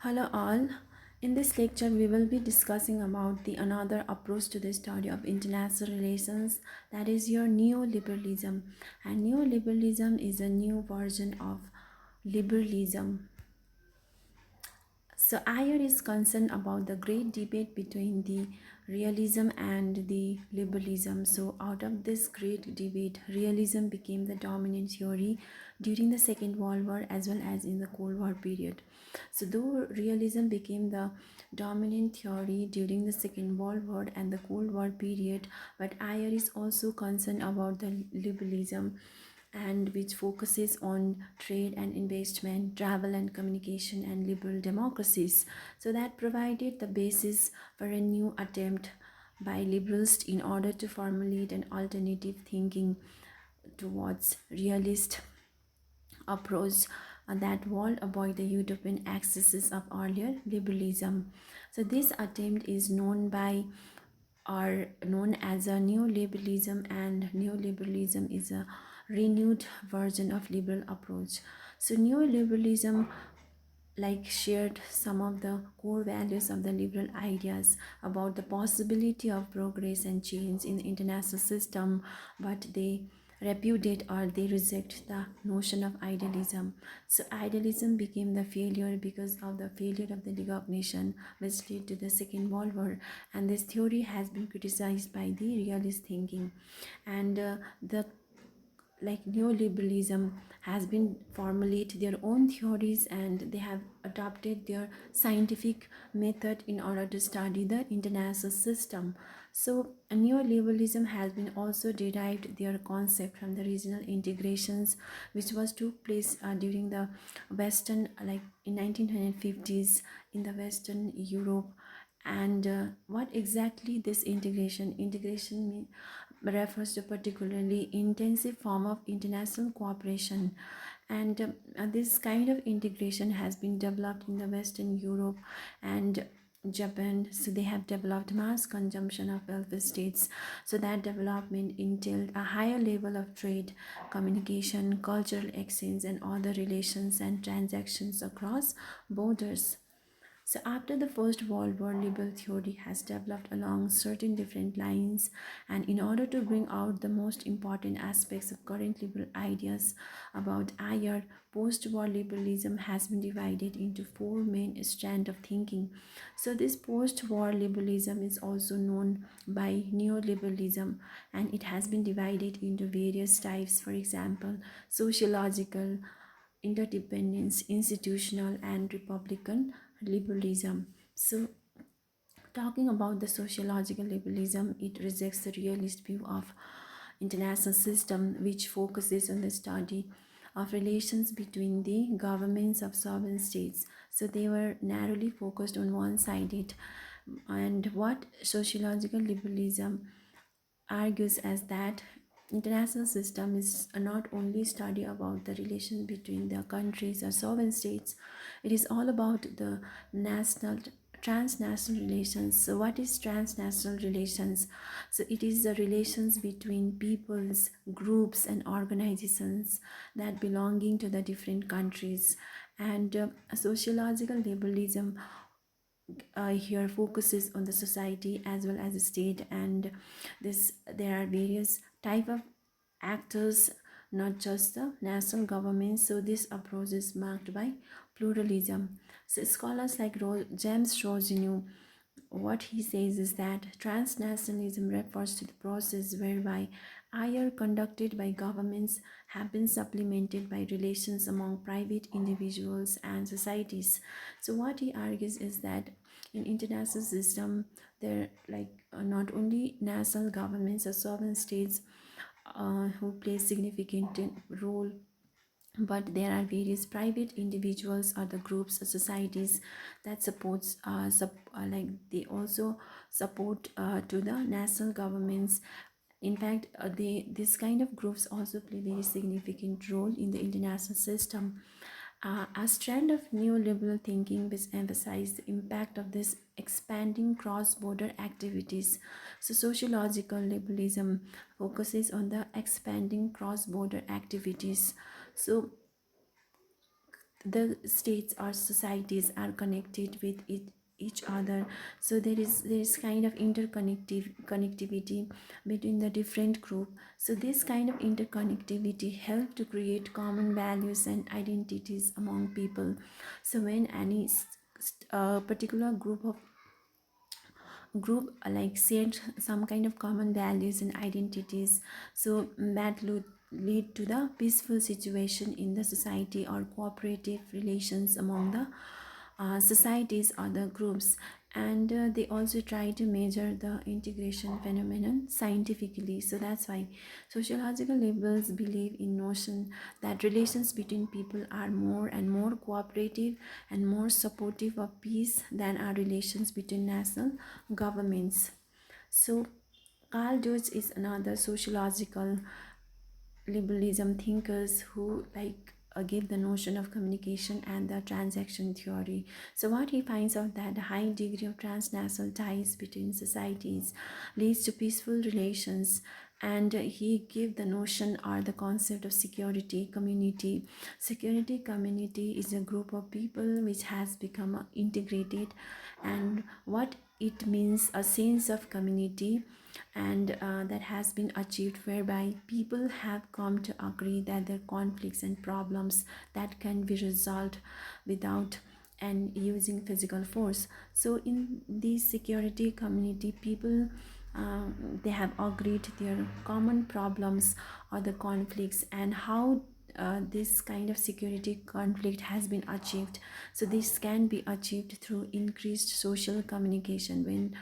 Hello all. In this lecture we will be discussing about the another approach to the study of international relations, that is your neoliberalism. And neoliberalism is a new version of liberalism. So Ayer is concerned about the great debate between the realism and the liberalism. So out of this great debate, realism became the dominant theory during the Second World War as well as in the Cold War period. So though realism became the dominant theory during the Second World War and the Cold War period, but Ayer is also concerned about the liberalism, and which focuses on trade and investment, travel and communication, and liberal democracies. So that provided the basis for a new attempt by liberals in order to formulate an alternative thinking towards realist approach that would avoid the utopian excesses of earlier liberalism. So this attempt is known by are known as a neoliberalism, and neoliberalism is a renewed version of liberal approach. So neoliberalism shared some of the core values of the liberal ideas about the possibility of progress and change in the international system, but they repudiate or they reject the notion of idealism. So idealism became the failure because of the failure of the League of Nations, which led to the Second World War, and this theory has been criticized by the realist thinking. And the neoliberalism has been formulate their own theories, and they have adopted their scientific method in order to study the international system. So neoliberalism has been also derived their concept from the regional integrations which was took place during the western, in 1950s in the western Europe. And what exactly this integration refers to particularly intensive form of international cooperation. And this kind of integration has been developed in the Western Europe and Japan. So they have developed mass consumption of welfare states. So that development entailed a higher level of trade, communication, cultural exchange, and other relations and transactions across borders. So after the First World War, liberal theory has developed along certain different lines, and in order to bring out the most important aspects of current liberal ideas about Ayer, post-war liberalism has been divided into four main strands of thinking. So this post-war liberalism is also known by neoliberalism, and it has been divided into various types. For example, sociological, interdependence, institutional, and republican liberalism. So talking about the sociological liberalism, it rejects the realist view of international system which focuses on the study of relations between the governments of sovereign states. So they were narrowly focused on one-sided. And what sociological liberalism argues as that international system is not only study about the relation between the countries or sovereign states, it is all about the national transnational relations. So what is transnational relations? So it is the relations between peoples, groups, and organizations that belonging to the different countries. And sociological liberalism here focuses on the society as well as the state, and this there are various type of actors, not just the national government. So this approach is marked by pluralism. So scholars like James Rosenu, what he says is that transnationalism refers to the process whereby ire conducted by governments have been supplemented by relations among private individuals and societies. So what he argues is that in international system there not only national governments or sovereign states who play significant role, but there are various private individuals or the groups or societies that supports they also support to the national governments. In fact, this kind of groups also play very significant role in the international system. A strand of neoliberal thinking which emphasizes the impact of this expanding cross-border activities. So sociological liberalism focuses on the expanding cross-border activities. So the states or societies are connected with each other. So there is kind of interconnective connectivity between the different group. So this kind of interconnectivity help to create common values and identities among people. So when any particular group like shared some kind of common values and identities, so that would lead to the peaceful situation in the society or cooperative relations among the societies or the groups. And they also try to measure the integration phenomenon scientifically. So that's why sociological liberals believe in notion that relations between people are more and more cooperative and more supportive of peace than our relations between national governments. So Carl Dodge is another sociological liberalism thinkers who give the notion of communication and the transaction theory. So what he finds out that a high degree of transnational ties between societies leads to peaceful relations. And he give the notion or the concept of security community. Security community is a group of people which has become integrated, and what it means a sense of community, and that has been achieved whereby people have come to agree that their conflicts and problems that can be resolved without and using physical force. So in this security community, people they have agreed their common problems or the conflicts, and how this kind of security conflict has been achieved. So this can be achieved through increased social communication when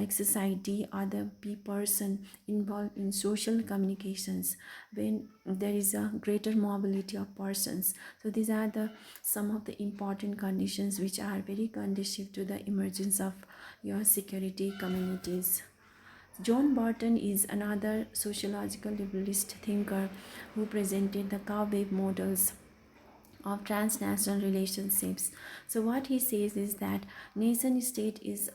society or the person involved in social communications, when there is a greater mobility of persons. So these are the some of the important conditions which are very conducive to the emergence of your security communities. John Barton is another sociological liberalist thinker who presented the cowwave models of transnational relationships. So what he says is that nation state is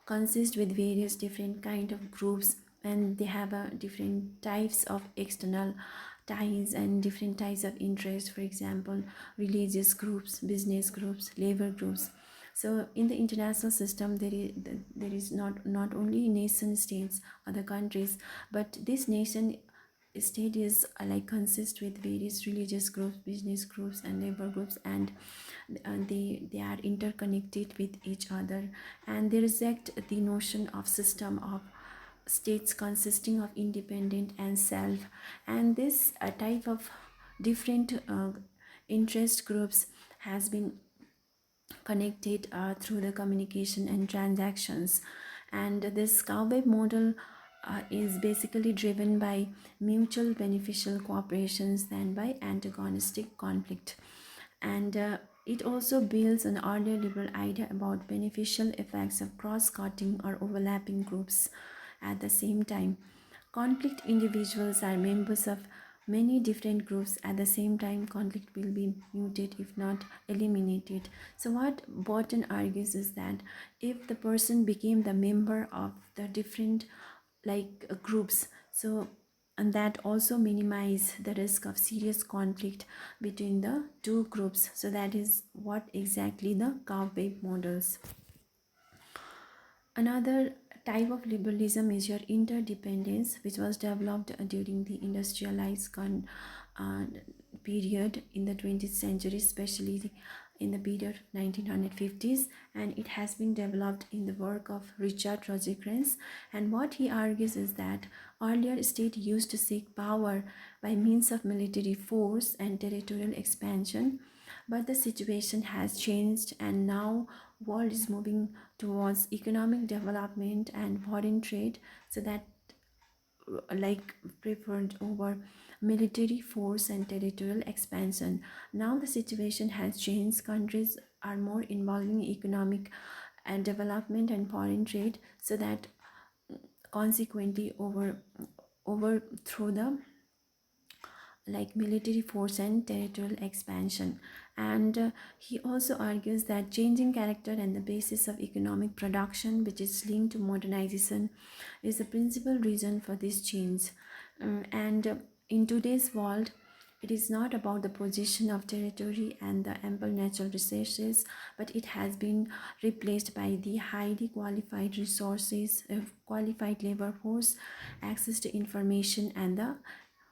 consist with various different kind of groups, and they have a different types of external ties and different types of interest. For example, religious groups, business groups, labor groups. So in the international system, there is not only nation states, other countries, but this nation state is consist with various religious groups, business groups, and labor groups, and they are interconnected with each other, and they reject the notion of system of states consisting of independent and self. And this type of different interest groups has been connected through the communication and transactions. And this cowweb model is basically driven by mutual beneficial cooperations than by antagonistic conflict. And it also builds an earlier liberal idea about beneficial effects of cross-cutting or overlapping groups. At the same time, conflict individuals are members of many different groups. At the same time, conflict will be muted if not eliminated. So what Burton argues is that if the person became the member of the different groups, so and that also minimize the risk of serious conflict between the two groups. So that is what exactly the cowwave models. Another type of liberalism is your interdependence, which was developed during the industrialized uh, period in the 20th century, especially in the period 1950s, and it has been developed in the work of Richard Rosekrans. And what he argues is that earlier state used to seek power by means of military force and territorial expansion, but the situation has changed, and now world is moving towards economic development and foreign trade. So that preferred over military force and territorial expansion. Now the situation has changed. Countries are more involved in economic and development and foreign trade, so that consequently overthrow the military force and territorial expansion. And he also argues that changing character and the basis of economic production, which is linked to modernization, is the principal reason for this change. And in today's world, it is not about the position of territory and the ample natural resources, but it has been replaced by the highly qualified resources, qualified labor force, access to information, and the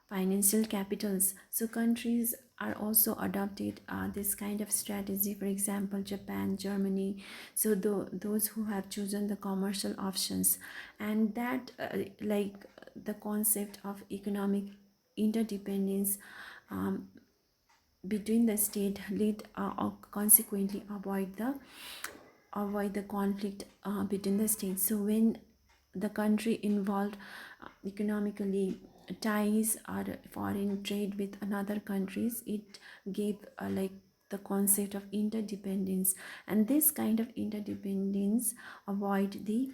financial capitals. So countries are also adopted this kind of strategy. For example, Japan, Germany. So those who have chosen the commercial options, and that like the concept of economic interdependence between the state lead or consequently avoid the conflict between the states. So when the country involved economically ties or foreign trade with another countries, it gave like the concept of interdependence, and this kind of interdependence avoid the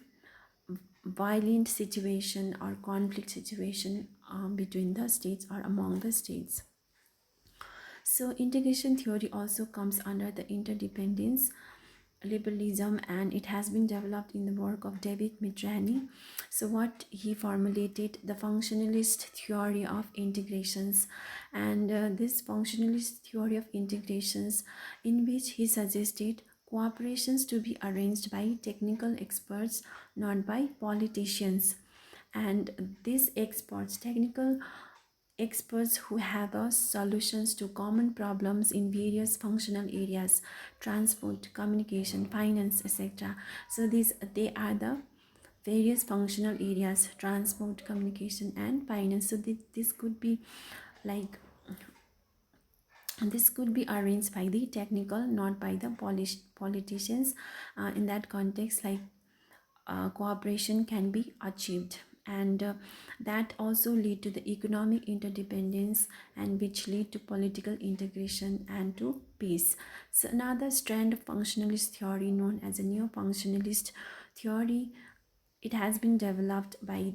violent situation or conflict situation between the states or among the states. So integration theory also comes under the interdependence liberalism, and it has been developed in the work of David Mitrani. So what he formulated the functionalist theory of integrations, and this functionalist theory of integrations, in which he suggested cooperations to be arranged by technical experts, not by politicians. And these experts, technical experts who have solutions to common problems in various functional areas: transport, communication, finance, etc. So these they are the various functional areas: transport, communication, and finance. So this could be like, this could be arranged by the technical, not by the politicians. In that context, like cooperation can be achieved, and that also lead to the economic interdependence, and which lead to political integration and to peace. So another strand of functionalist theory known as a neo-functionalist theory, it has been developed by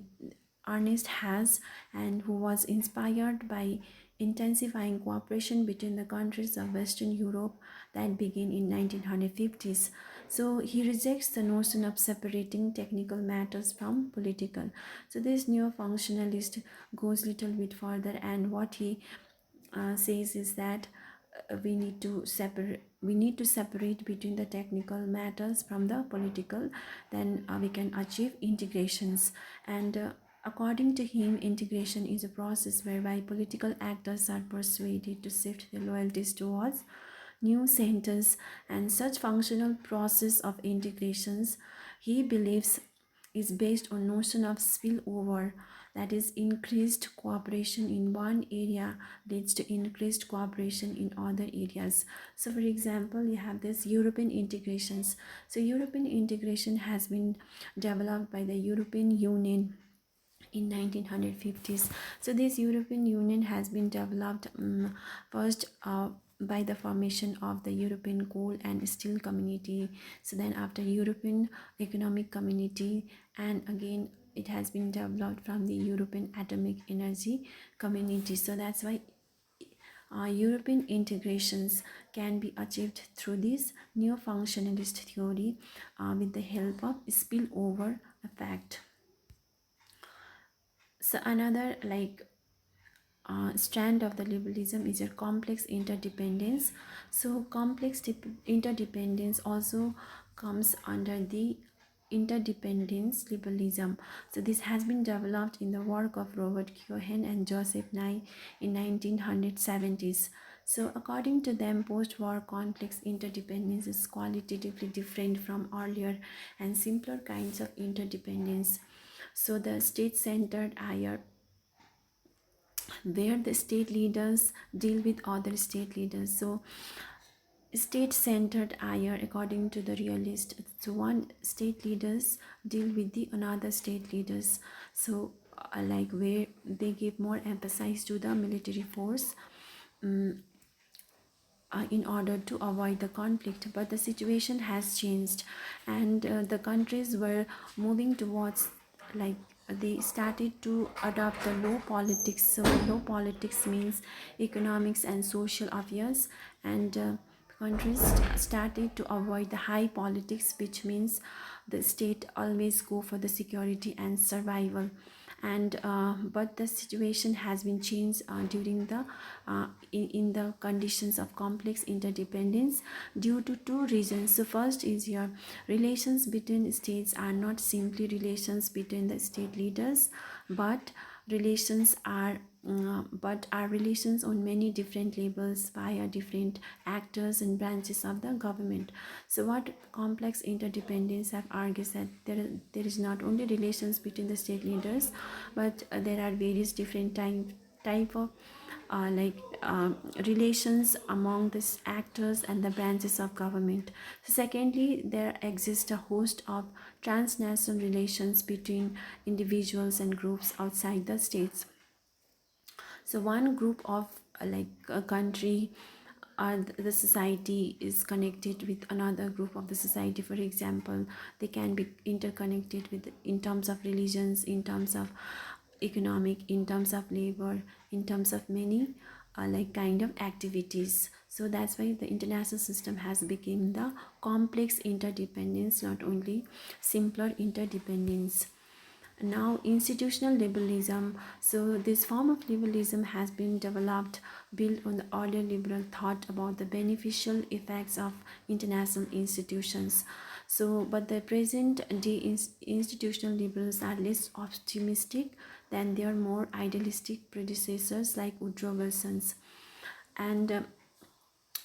Ernest Haas, and who was inspired by intensifying cooperation between the countries of Western Europe that began in 1950s. So he rejects the notion of separating technical matters from political. So this neo-functionalist goes little bit further, and what he says is that we need to separate between the technical matters from the political, then we can achieve integrations. And according to him, integration is a process whereby political actors are persuaded to shift their loyalties towards new centers, and such functional process of integrations, he believes, is based on notion of spillover, that is increased cooperation in one area leads to increased cooperation in other areas. So for example, you have this European integrations. So European integration has been developed by the European Union in 1950s. So this European Union has been developed first by the formation of the European Coal and Steel Community, so then after European Economic Community, and again it has been developed from the European Atomic Energy Community. So that's why European integrations can be achieved through this new functionalist theory with the help of spillover effect. So another like strand of the liberalism is your complex interdependence. So complex interdependence also comes under the interdependence liberalism. So this has been developed in the work of Robert Cohen and Joseph Nye in 1970s. So according to them, post-war complex interdependence is qualitatively different from earlier and simpler kinds of interdependence. So the state-centered higher, where the state leaders deal with other state leaders. So state-centered higher according to the realist, so one state leaders deal with the another state leaders. So like where they give more emphasis to the military force in order to avoid the conflict. But the situation has changed, and the countries were moving towards like they started to adopt the low politics. So low politics means economics and social affairs, and countries started to avoid the high politics, which means the state always go for the security and survival. and but the situation has been changed during the in the conditions of complex interdependence due to two reasons. So first is your relations between states are not simply relations between the state leaders, but relations are relations on many different levels via different actors and branches of the government. So what complex interdependence have argued that there is not only relations between the state leaders, but there are various different type of relations among the actors and the branches of government. So secondly, there exists a host of transnational relations between individuals and groups outside the states. So one group of a country or the society is connected with another group of the society. For example, they can be interconnected with in terms of religions, in terms of economic, in terms of labor, in terms of many kind of activities. So that's why the international system has become the complex interdependence, not only simpler interdependence. Now institutional liberalism, so this form of liberalism has been developed built on the earlier liberal thought about the beneficial effects of international institutions. So but the present day institutional liberals are less optimistic than their more idealistic predecessors like Woodrow Wilson's. And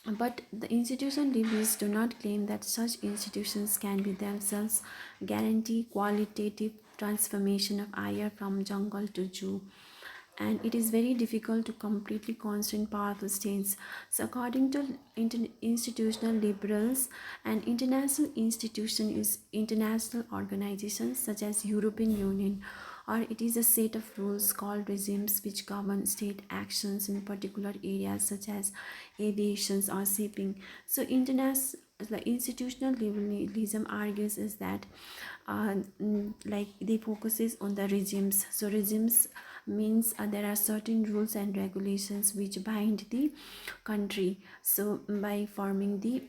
but the institution liberals do not claim that such institutions can be themselves guarantee qualitative transformation of air from jungle to Jew, and it is very difficult to completely constant powerful states. So according to institutional liberals, an international institution is international organizations such as European Union, or it is a set of rules called regimes which govern state actions in particular areas such as aviation or shipping. So international, the institutional liberalism argues is that they focuses on the regimes. So regimes means there are certain rules and regulations which bind the country. So by forming the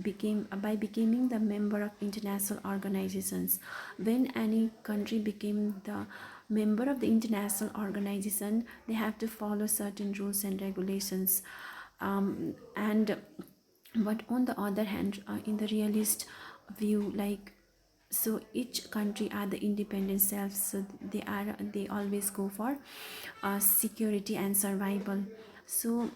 became by becoming the member of international organizations, when any country became the member of the international organization, they have to follow certain rules and regulations. And but on the other hand, in the realist view, so each country are the independent selves, so they always go for security and survival. So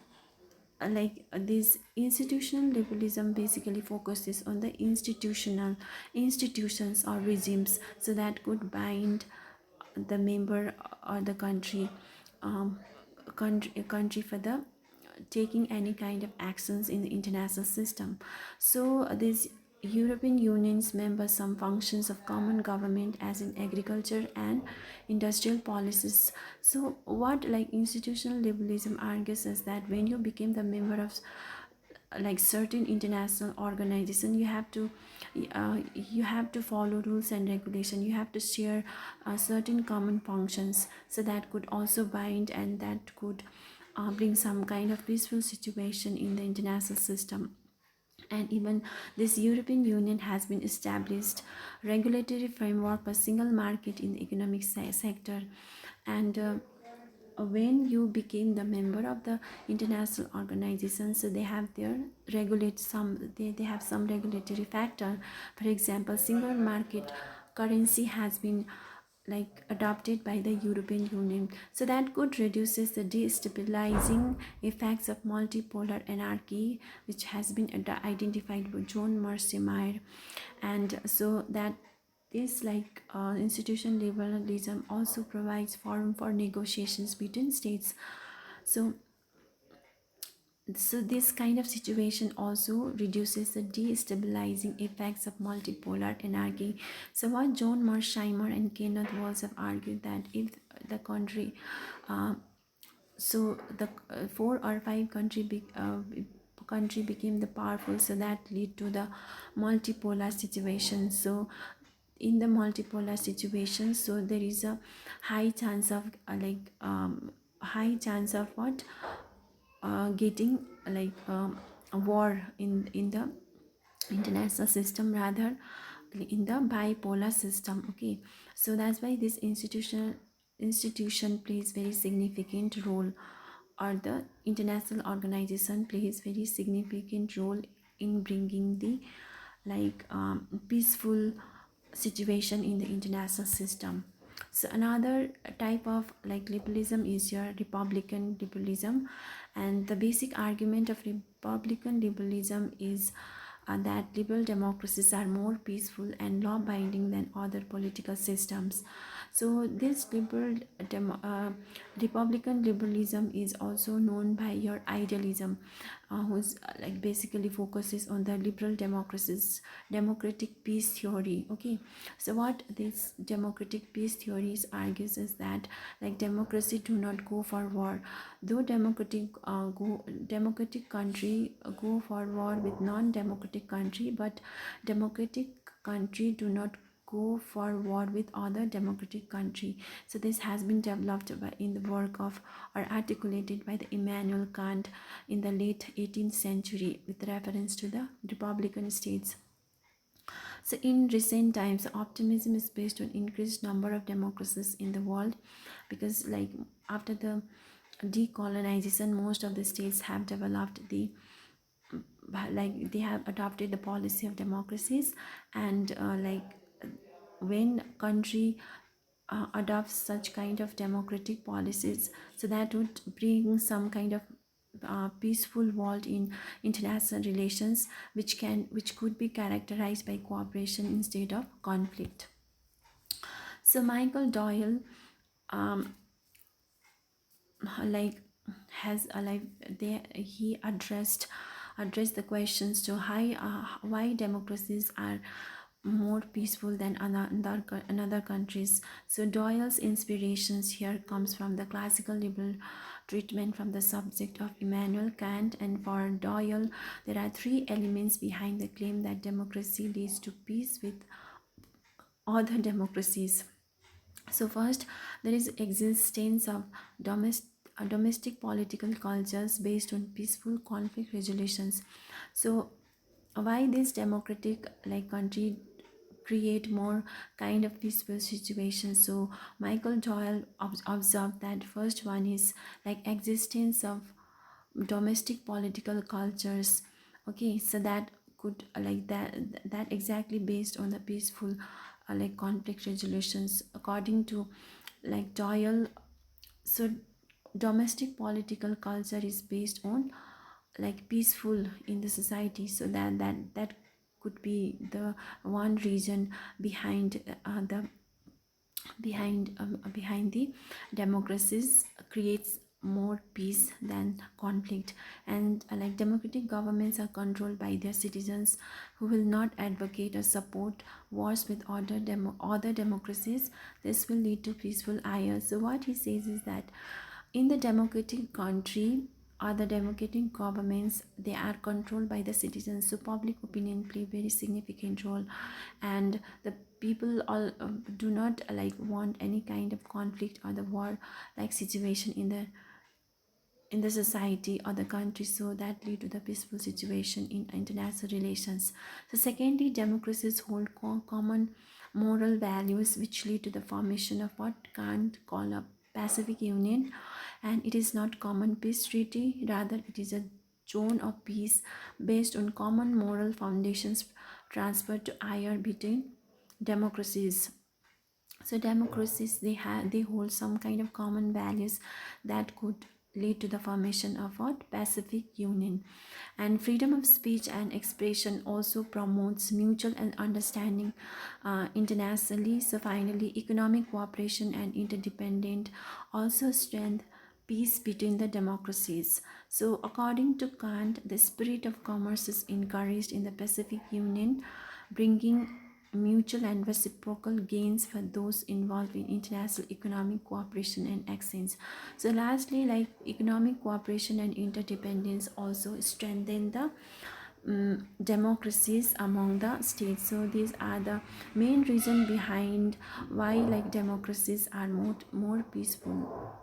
this institutional liberalism basically focuses on the institutions or regimes, so that could bind the member or the country for the taking any kind of actions in the international system. So these European Union's members some functions of common government as in agriculture and industrial policies. So what institutional liberalism argues is that when you became the member of certain international organization, you have to follow rules and regulation, you have to share certain common functions, so that could also bind and that could bring some kind of peaceful situation in the international system. And even this European Union has been established regulatory framework for single market in the economic sector. And when you became the member of the international organization, so they have their they have some regulatory factor. For example, single market currency has been adopted by the European Union, so that could reduces the destabilizing effects of multipolar anarchy, which has been identified by John Mercier. And so that this institution liberalism also provides forum for negotiations between states. So this kind of situation also reduces the destabilizing effects of multipolar anarchy. So what John Mersheimer and Kenneth Walls have argued that if the country so the four or five country became the powerful, so that lead to the multipolar situation. So in the multipolar situation, so there is a high chance of high chance of what getting a war in the international system rather in the bipolar system. Okay, so that's why this institutional institution plays very significant role, or the international organization plays very significant role in bringing the peaceful situation in the international system. So another type of liberalism is your republican liberalism, and the basic argument of republican liberalism is that liberal democracies are more peaceful and law binding than other political systems. So this republican liberalism is also known by your idealism, who's basically focuses on the liberal democracies democratic peace theory. Okay, so what this democratic peace theories argues is that democracy do not go for war, though democratic country go for war with non-democratic country, but democratic country do not go for war with other democratic country. So this has been developed in the work of, or articulated by the Immanuel Kant in the late 18th century with reference to the republican states. So in recent times, optimism is based on increased number of democracies in the world, because after the decolonization, most of the states have developed the they have adopted the policy of democracies. And when country adopts such kind of democratic policies, so that would bring some kind of peaceful world in international relations, which could be characterized by cooperation instead of conflict. So Michael Doyle um, like has they he addressed the questions to why democracies are more peaceful than another countries. So Doyle's inspirations here comes from the classical liberal treatment from the subject of Immanuel Kant, and for Doyle there are three elements behind the claim that democracy leads to peace with other democracies. So first, there is existence of domestic political cultures based on peaceful conflict resolutions. So why this democratic country create more kind of peaceful situations? So Michael Doyle observed that first one is existence of domestic political cultures. Okay, so that could that exactly based on the peaceful conflict resolutions according to Doyle. So domestic political culture is based on peaceful in the society, so that could be the one reason behind the behind the democracies creates more peace than conflict. And democratic governments are controlled by their citizens who will not advocate or support wars with other democracies. This will lead to peaceful IS. So what he says is that in the democratic country or the democratic governments, they are controlled by the citizens, so public opinion play very significant role, and the people all do not want any kind of conflict or the war situation in the society or the country, so that lead to the peaceful situation in international relations. So secondly, democracies hold common moral values which lead to the formation of what Kant call a Pacific Union, and it is not common peace treaty, rather it is a zone of peace based on common moral foundations transferred to higher between democracies. So democracies, they hold some kind of common values that could lead to the formation of what Pacific Union. And freedom of speech and expression also promotes mutual and understanding internationally. So finally, economic cooperation and interdependent also strengthen peace between the democracies. So according to Kant, the spirit of commerce is encouraged in the Pacific Union, bringing mutual and reciprocal gains for those involved in international economic cooperation and exchange. So lastly, economic cooperation and interdependence also strengthen the democracies among the states. So these are the main reason behind why democracies are more peaceful.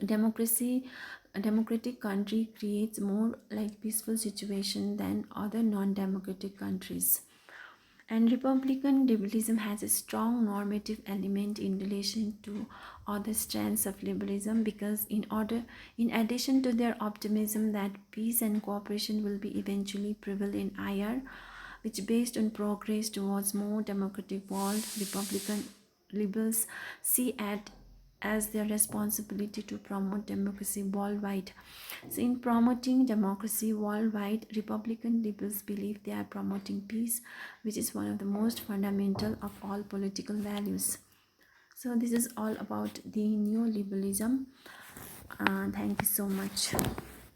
A democratic country creates more peaceful situation than other non-democratic countries. And Republican liberalism has a strong normative element in relation to other strands of liberalism, because in addition to their optimism that peace and cooperation will be eventually prevail in IR, which based on progress towards more democratic world, Republican liberals see at as their responsibility to promote democracy worldwide. So, in promoting democracy worldwide, Republican liberals believe they are promoting peace, which is one of the most fundamental of all political values. So, this is all about the neoliberalism. Thank you so much.